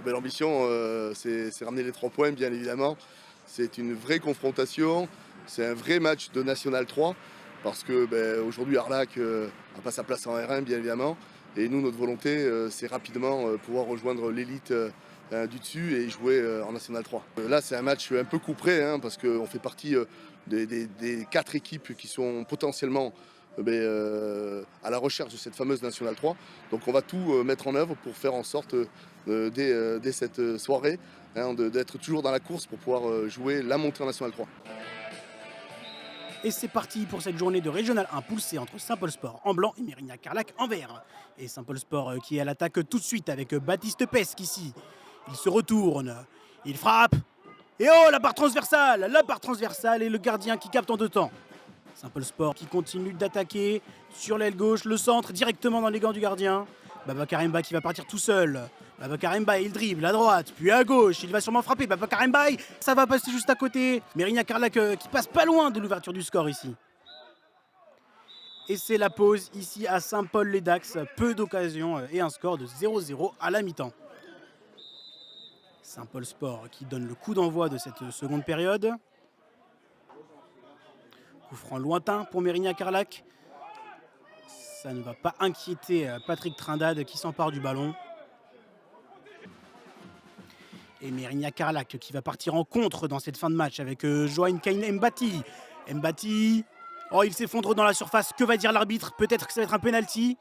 L'ambition, c'est ramener les 3 points, bien évidemment. C'est une vraie confrontation, c'est un vrai match de National 3, parce que aujourd'hui Arlac n'a pas sa place en R1, bien évidemment. Et nous, notre volonté, c'est rapidement pouvoir rejoindre l'élite du dessus et jouer en National 3. Là, c'est un match un peu couperé, hein, parce qu'on fait partie des 4 équipes qui sont potentiellement à la recherche de cette fameuse National 3. Donc on va tout mettre en œuvre pour faire en sorte, dès cette soirée, hein, d'être toujours dans la course pour pouvoir jouer la montée en National 3. Et c'est parti pour cette journée de Régional 1 poussée entre Saint-Paul Sport en blanc et Mérignac-Carlac en vert. Et Saint-Paul Sport qui est à l'attaque tout de suite avec Baptiste Pesque ici. Il se retourne, il frappe. Et oh, la barre transversale et le gardien qui capte en 2 temps. Saint-Paul Sport qui continue d'attaquer sur l'aile gauche, le centre directement dans les gants du gardien. Babacar Mbaye qui va partir tout seul. Babacar Mbaye, il dribble à droite, puis à gauche, il va sûrement frapper. Babacar Mbaye, ça va passer juste à côté. Mérignac-Carlac qui passe pas loin de l'ouverture du score ici. Et c'est la pause ici à Saint-Paul-les-Dax. Peu d'occasions et un score de 0-0 à la mi-temps. Saint-Paul Sport qui donne le coup d'envoi de cette seconde période. Coup franc lointain pour Mérignac-Carlac. Ça ne va pas inquiéter Patrick Trindade qui s'empare du ballon. Et Mérignac-Carlac qui va partir en contre dans cette fin de match avec Johan Kain Mbati. Mbati, oh, il s'effondre dans la surface. Que va dire l'arbitre? Peut-être que ça va être un penalty.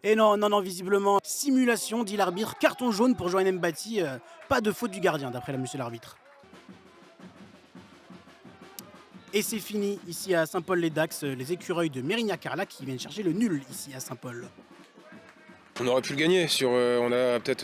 Et non, visiblement, simulation, dit l'arbitre. Carton jaune pour Johan Mbati. Pas de faute du gardien, d'après monsieur l'arbitre. Et c'est fini ici à Saint-Paul-les-Dax, les écureuils de Mérignac-Carlac qui viennent chercher le nul ici à Saint-Paul. On aurait pu le gagner. On a peut-être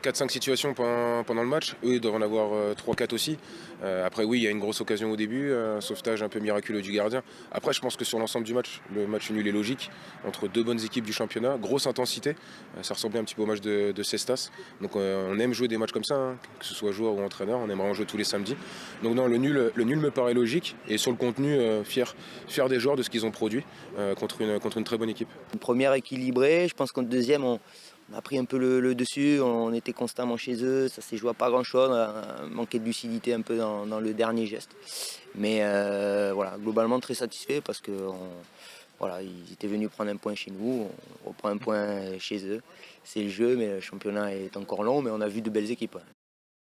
4-5 situations pendant le match. Eux, ils doivent en avoir 3-4 aussi. Après, oui, il y a une grosse occasion au début, un sauvetage un peu miraculeux du gardien. Après, je pense que sur l'ensemble du match, le match nul est logique. Entre 2 bonnes équipes du championnat, grosse intensité. Ça ressemblait un petit peu au match de Cestas. Donc on aime jouer des matchs comme ça, hein, que ce soit joueur ou entraîneur. On aimerait en jouer tous les samedis. Donc non, le nul me paraît logique. Et sur le contenu, fier des joueurs de ce qu'ils ont produit contre une très bonne équipe. Une première équilibrée, je pense qu'en deuxième, on a pris un peu le dessus, on était constamment chez eux, ça s'est joué à pas grand chose, on a manqué de lucidité un peu dans le dernier geste. Mais voilà, globalement très satisfait parce que voilà, ils étaient venus prendre un point chez nous, on reprend un point chez eux. C'est le jeu, mais le championnat est encore long, mais on a vu de belles équipes.